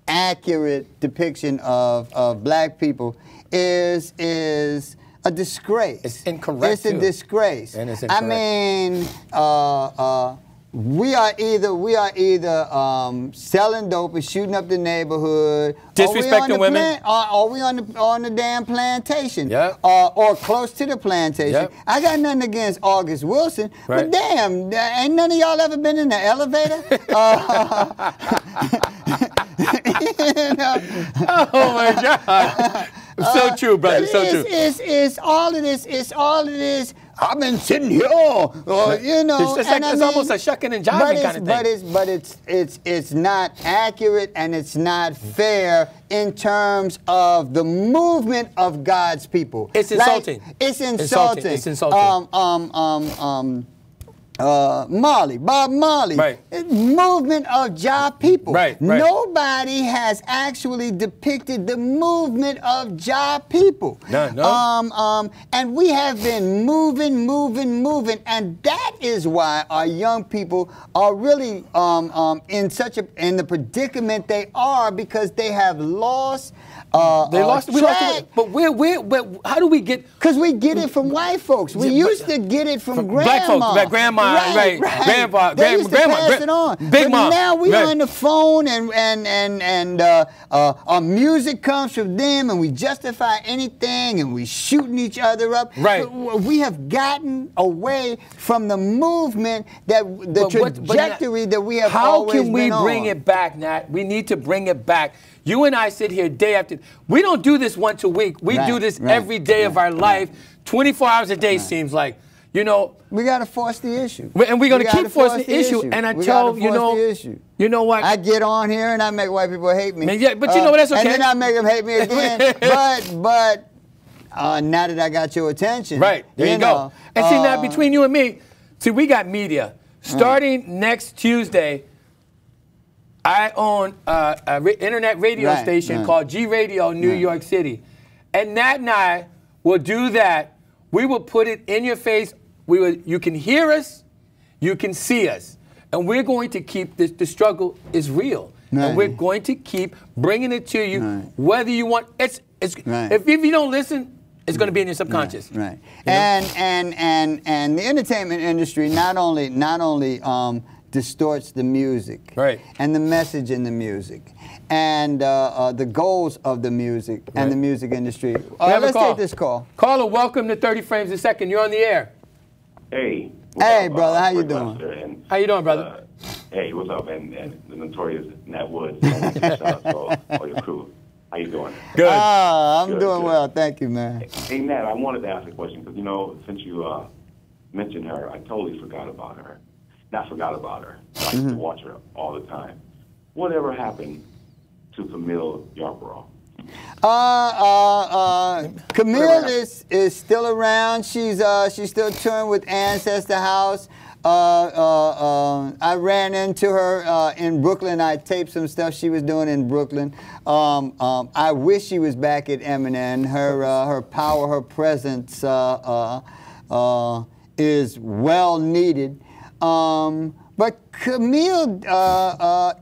Speaker 3: accurate depiction of black people is a disgrace.
Speaker 2: It's incorrect,
Speaker 3: It's a
Speaker 2: too.
Speaker 3: disgrace.
Speaker 2: And it's
Speaker 3: I
Speaker 2: incorrect.
Speaker 3: mean, we are either selling dope and shooting up the neighborhood,
Speaker 2: Disrespecting women.
Speaker 3: or we on the damn plantation,
Speaker 2: Yep.
Speaker 3: or close to the plantation.
Speaker 2: Yep.
Speaker 3: I got nothing against August Wilson,
Speaker 2: Right.
Speaker 3: but damn, ain't none of y'all ever been in the elevator? You know?
Speaker 2: Oh my God! So true, brother. So true.
Speaker 3: It's all of this. It's all of this. I've been sitting here, you know.
Speaker 2: It's almost a shucking and jiving kind of thing.
Speaker 3: But it's not accurate and it's not fair in terms of the movement of God's people.
Speaker 2: It's insulting.
Speaker 3: Like, it's insulting.
Speaker 2: It's insulting.
Speaker 3: Bob Marley,
Speaker 2: Right.
Speaker 3: Movement of Jah people.
Speaker 2: Right.
Speaker 3: Nobody has actually depicted the movement of Jah people.
Speaker 2: No.
Speaker 3: And we have been moving, and that is why our young people are really in the predicament they are, because they have lost.
Speaker 2: They lost. We lost it. But how do we get?
Speaker 3: Because we get it from white folks. We used to get it from grandma.
Speaker 2: Black folks, like grandma, right. Grandpa,
Speaker 3: they used to pass it on.
Speaker 2: Big
Speaker 3: but
Speaker 2: mom.
Speaker 3: now we
Speaker 2: right.
Speaker 3: on the phone, and our music comes from them, and we justify anything, and we shooting each other up.
Speaker 2: Right.
Speaker 3: We have gotten away from the movement trajectory that we have always been on.
Speaker 2: How can we bring it back, Nat? We need to bring it back. You and I sit here day after. We don't do this once a week. We do this every day of our life, 24 hours a day. Seems like, you know.
Speaker 3: We got to force the issue,
Speaker 2: and we're going to keep forcing the issue. And I tell you know what?
Speaker 3: I get on here and I make white people hate me.
Speaker 2: Yeah, but you know what? That's okay.
Speaker 3: And then I make them hate me again. but now that I got your attention,
Speaker 2: right there you go. And see, now between you and me, see, we got media starting next Tuesday. I own an internet radio station called G Radio New York City. And Nat and I will do that. We will put it in your face. You can hear us, you can see us. And we're going to keep the struggle is real. And we're going to keep bringing it to you, whether you want. If you don't listen, it's going to be in your subconscious.
Speaker 3: Right.
Speaker 2: You know?
Speaker 3: And the entertainment industry not only distorts the music, and the message in the music, and the goals of the music and the music industry. Let's take this call.
Speaker 2: Caller, welcome to 30 Frames a Second. You're on the air.
Speaker 5: Hey.
Speaker 3: Hey, brother. How you doing?
Speaker 2: How you doing, brother?
Speaker 5: Hey, what's up? And the notorious Nat Woods. Shout out to all your crew. How you doing?
Speaker 2: Good.
Speaker 3: I'm doing well. Thank you, man.
Speaker 5: Hey, Nat, I wanted to ask a question because, you know, since you mentioned her, I totally forgot about her. Not forgot about her. I used to watch her all the time. Whatever happened to Camille Yarborough?
Speaker 3: Camille is still around. She's still touring with Ancestor House. I ran into her in Brooklyn. I taped some stuff she was doing in Brooklyn. I wish she was back at Eminem. Her power, her presence is well needed. But Camille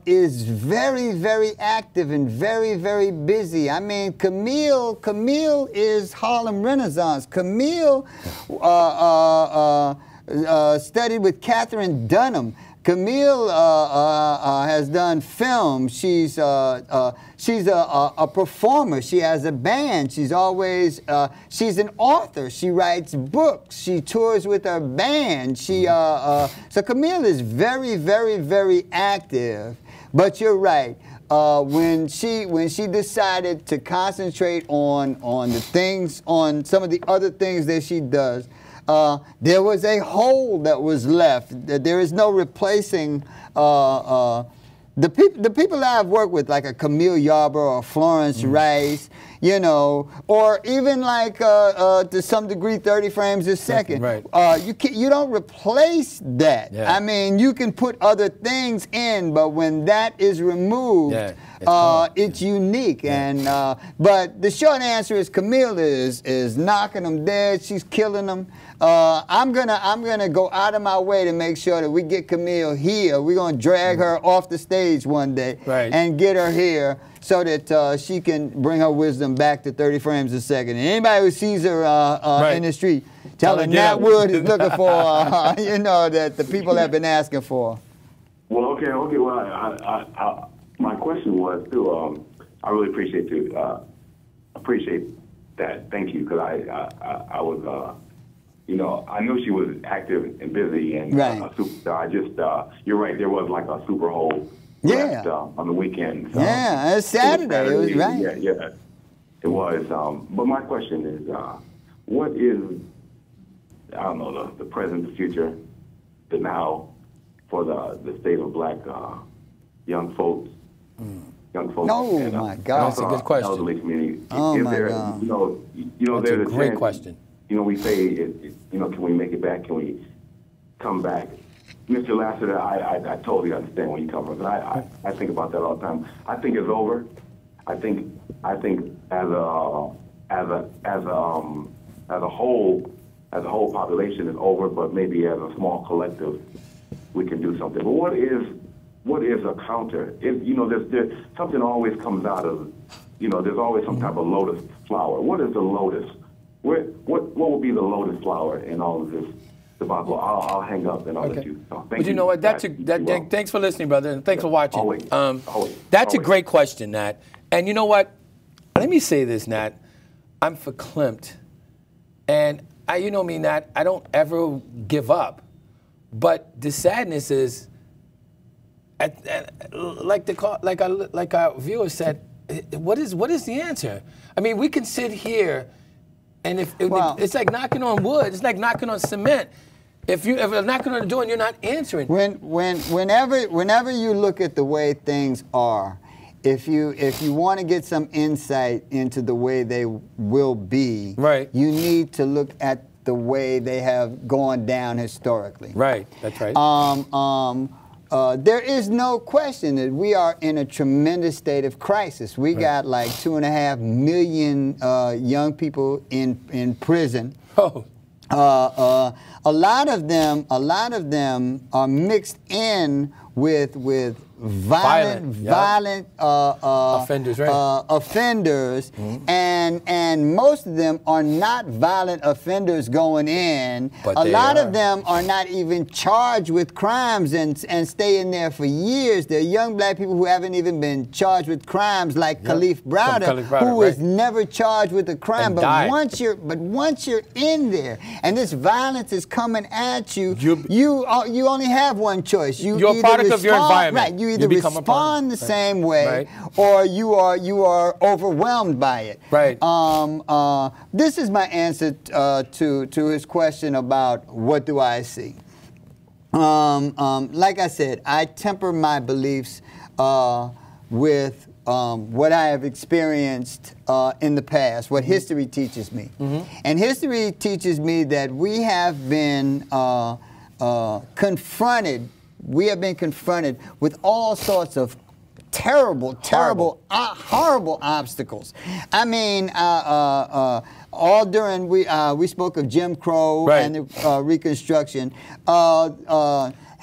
Speaker 3: is very, very active and very, very busy. I mean, Camille is Harlem Renaissance. Camille studied with Catherine Dunham. Camille has done film. She's a performer. She has a band. She's always she's an author. She writes books. She tours with her band. So Camille is very, very, very active. But you're right. When she decided to concentrate on some of the other things that she does, there was a hole that was left. There is no replacing the people that I've worked with, like a Camille Yarborough or Florence Rice, you know, or even like to some degree 30 frames a second.
Speaker 2: Right.
Speaker 3: You don't replace that.
Speaker 2: Yeah.
Speaker 3: I mean, you can put other things in, but when that is removed, it's unique. Yeah. And but the short answer is Camille is knocking them dead. She's killing them. I'm gonna go out of my way to make sure that we get Camille here. We're gonna drag her off the stage one day and get her here so that she can bring her wisdom back to 30 frames a second. And anybody who sees her in the street, tell her Nat Wood is looking for, you know, that the people have been asking for.
Speaker 5: Well, okay. Well, my question was too. I really appreciate that. Thank you, because I was. You know, I knew she was active and busy and a superstar. I just, you're right, there was like a super hole left, on the weekend. So
Speaker 3: yeah, it's Saturday. It was right.
Speaker 5: Yeah, it was. But my question is, what is, I don't know, the present, the future, the now for the state of black young folks? Young folks.
Speaker 3: Oh, my God.
Speaker 2: That's a good question.
Speaker 5: Elderly community.
Speaker 3: Oh, my God.
Speaker 5: You know,
Speaker 2: That's
Speaker 5: there's
Speaker 2: a great question.
Speaker 5: You know, we say, you know, can we make it back? Can we come back? Mr. Lassiter, I totally understand where you come from. I think about that all the time. I think it's over. I think as a whole population is over, but maybe as a small collective, we can do something. But what is a counter? You know, there's something always comes out of, you know, there's always some type of lotus flower. What is the lotus? What will be the lotus flower in all of this debacle? I'll hang up and I'll let you talk. Thank you.
Speaker 2: You know what? Thanks for listening, brother, and thanks for watching. That's a great question, Nat. And you know what? Let me say this, Nat. I'm verklempt, and you know me, Nat. I don't ever give up. But the sadness is, like our viewer said, what is the answer? I mean, we can sit here. And it's like knocking on wood. It's like knocking on cement. If you're knocking on the door and you're not answering.
Speaker 3: Whenever you look at the way things are, if you want to get some insight into the way they will be, you need to look at the way they have gone down historically.
Speaker 2: Right. That's right.
Speaker 3: There is no question that we are in a tremendous state of crisis. We got like 2.5 million young people in prison.
Speaker 2: Oh.
Speaker 3: A lot of them are mixed in with violent
Speaker 2: offenders,
Speaker 3: offenders, and most of them are not violent offenders going in. But a lot of them are not even charged with crimes and stay in there for years. There are young black people who haven't even been charged with crimes, like Khalif Browder, who was never charged with a crime. But once you're in there and this violence is coming at you, you only have one choice.
Speaker 2: You're a product of your environment.
Speaker 3: Right. You either respond the same way, or you are overwhelmed by it.
Speaker 2: Right.
Speaker 3: This is my answer to his question about what do I see. Like I said, I temper my beliefs with what I have experienced in the past, what history teaches me. And history teaches me that we have been confronted. We have been confronted with all sorts of horrible obstacles. I mean, all during we spoke of Jim Crow and the Reconstruction.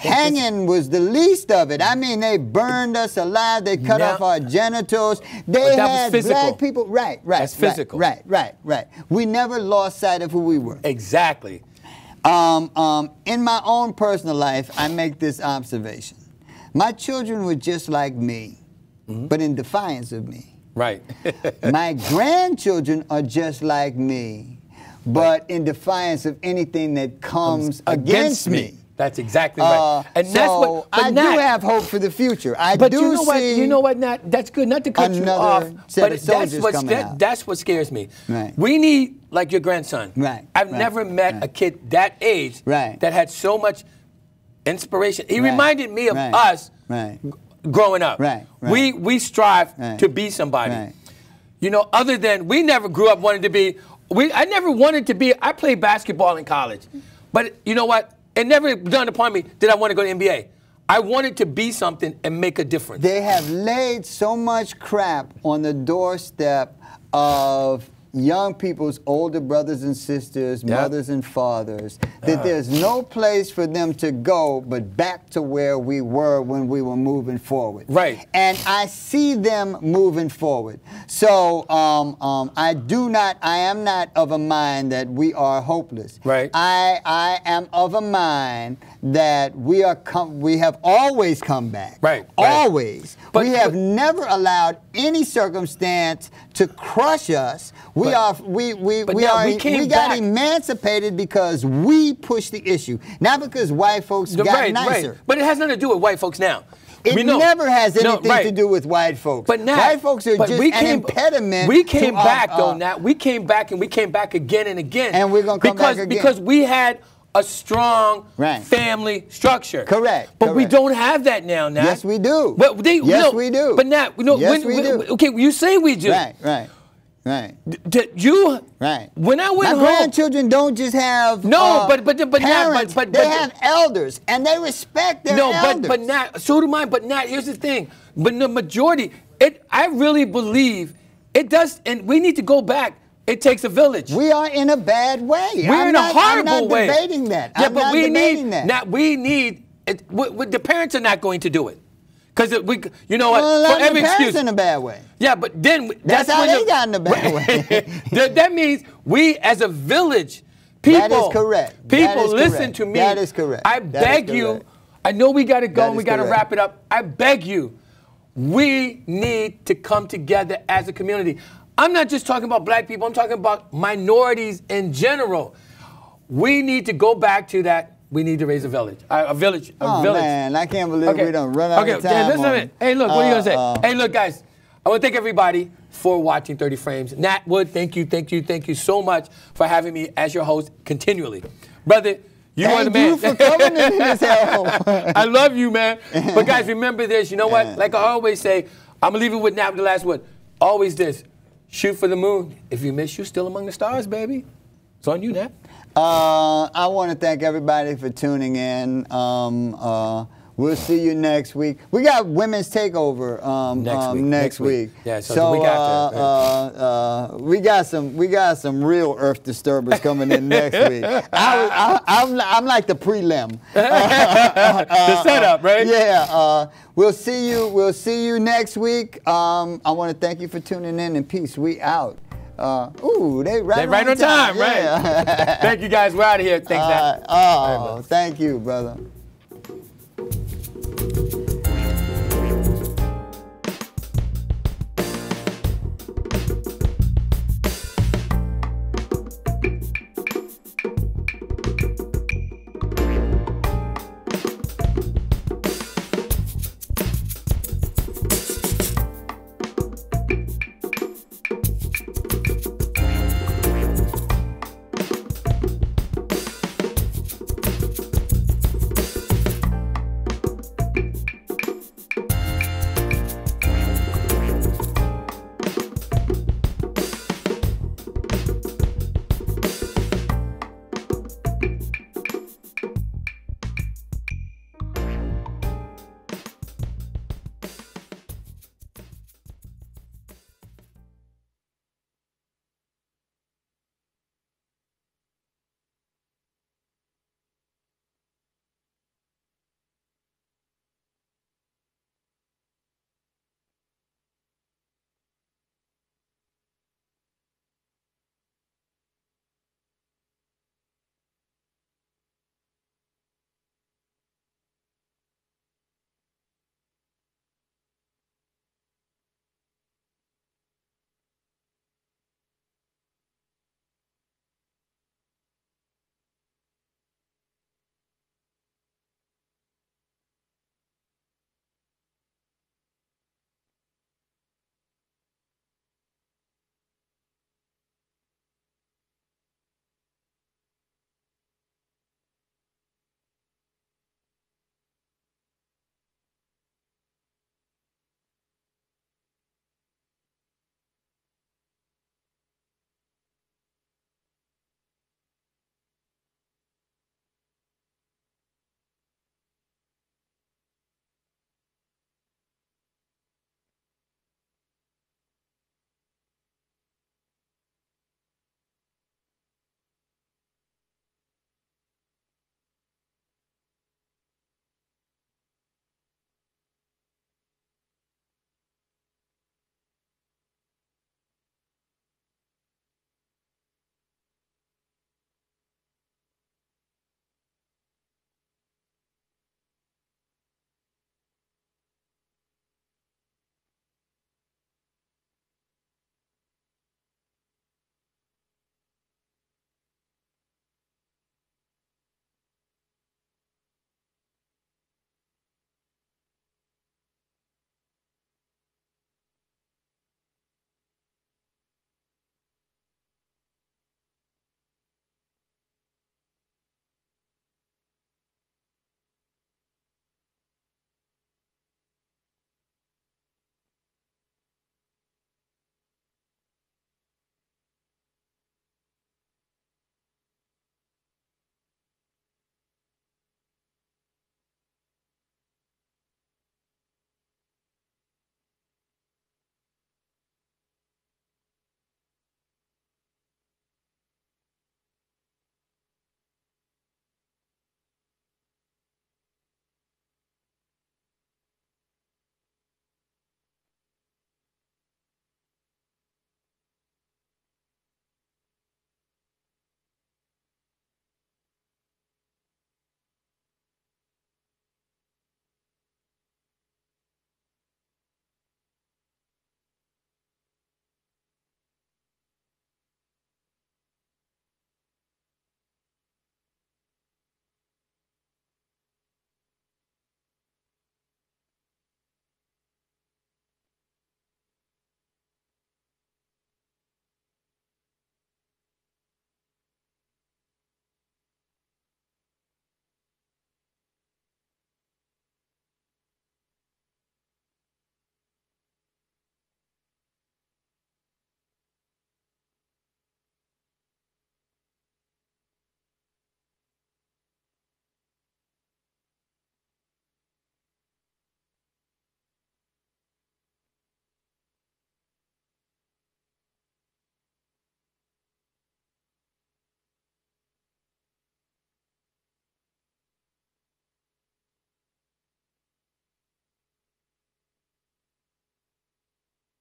Speaker 3: Hanging was the least of it. I mean, they burned us alive. They cut off our genitals. They had black people. Right.
Speaker 2: That's physical.
Speaker 3: Right. We never lost sight of who we were.
Speaker 2: Exactly.
Speaker 3: In my own personal life, I make this observation. My children were just like me, but in defiance of me.
Speaker 2: Right.
Speaker 3: My grandchildren are just like me, but in defiance of anything that comes against me.
Speaker 2: That's exactly right. And
Speaker 3: so
Speaker 2: that's what.
Speaker 3: I do have hope for the future.
Speaker 2: But you know what? You know what, Nat? That's good. Not to cut you off, but that's what scares me.
Speaker 3: Right.
Speaker 2: We need, like your grandson.
Speaker 3: Right.
Speaker 2: I've never met a kid that age that had so much inspiration. He reminded me of us growing up. We strive to be somebody. You know, other than we never grew up wanting to be. I never wanted to be. I played basketball in college, but you know what? It never dawned upon me that I want to go to the NBA. I wanted to be something and make a difference.
Speaker 3: They have laid so much crap on the doorstep of young people's older brothers and sisters, mothers and fathers, that there's no place for them to go but back to where we were when we were moving forward.
Speaker 2: Right.
Speaker 3: And I see them moving forward. So I am not of a mind that we are hopeless.
Speaker 2: Right.
Speaker 3: I am of a mind that we have always come back.
Speaker 2: Right.
Speaker 3: Always. We have never allowed any circumstance to crush us. We got emancipated because we pushed the issue, not because white folks got nicer.
Speaker 2: Right. But it has nothing to do with white folks now.
Speaker 3: It never has anything to do with white folks.
Speaker 2: But now,
Speaker 3: white folks are just an impediment.
Speaker 2: We came back though. Now we came back and we came back again and again.
Speaker 3: And we're gonna come back again
Speaker 2: because we had a strong family structure.
Speaker 3: Correct.
Speaker 2: But we don't have that now, Nat.
Speaker 3: Yes, we do.
Speaker 2: But
Speaker 3: we do.
Speaker 2: But Nat,
Speaker 3: yes, we do.
Speaker 2: Okay, you say we do.
Speaker 3: Right.
Speaker 2: When I went home,
Speaker 3: my grandchildren don't just have parents, but they have elders, and they respect their elders.
Speaker 2: But Nat, so do mine. But Nat, here's the thing. But the majority, I really believe it does, and we need to go back. It takes a village.
Speaker 3: We are in a bad way.
Speaker 2: We're in a horrible way.
Speaker 3: I'm not debating that.
Speaker 2: Yeah, but we need. The parents are not going to do it. Because you know what?
Speaker 3: Well,
Speaker 2: for every excuse
Speaker 3: in a bad way.
Speaker 2: Yeah, but then
Speaker 3: that's how they got in a bad way.
Speaker 2: That means we, as a village, people.
Speaker 3: That is correct.
Speaker 2: People, listen to me.
Speaker 3: That is correct.
Speaker 2: I beg you. I know we got to go and we got to wrap it up. I beg you. We need to come together as a community. I'm not just talking about black people. I'm talking about minorities in general. We need to go back to that. We need to raise a village. A village.
Speaker 3: Man, I can't believe we don't run out of time.
Speaker 2: Listen a minute. Hey, look, what are you going to say? Hey, look, guys, I want to thank everybody for watching 30 Frames. Nat Wood, thank you so much for having me as your host continually. Brother, you are the man.
Speaker 3: Thank you for coming in this hell.
Speaker 2: I love you, man. But guys, remember this. You know what? Like I always say, I'm going to leave it with Nat with the last word. Always this. Shoot for the moon. If you miss, you're still among the stars, baby. It's on you, Nat.
Speaker 3: I want to thank everybody for tuning in. We'll see you next week. We got Women's Takeover next week.
Speaker 2: Yeah, so the week after.
Speaker 3: We got some real Earth disturbers coming in next week. I'm like the prelim.
Speaker 2: The setup, right?
Speaker 3: Yeah. We'll see you next week. I want to thank you for tuning in, and peace. We out. They right on time.
Speaker 2: Right? Thank you, guys. We're out of here. Thanks, Nat.
Speaker 3: Thank you, brother.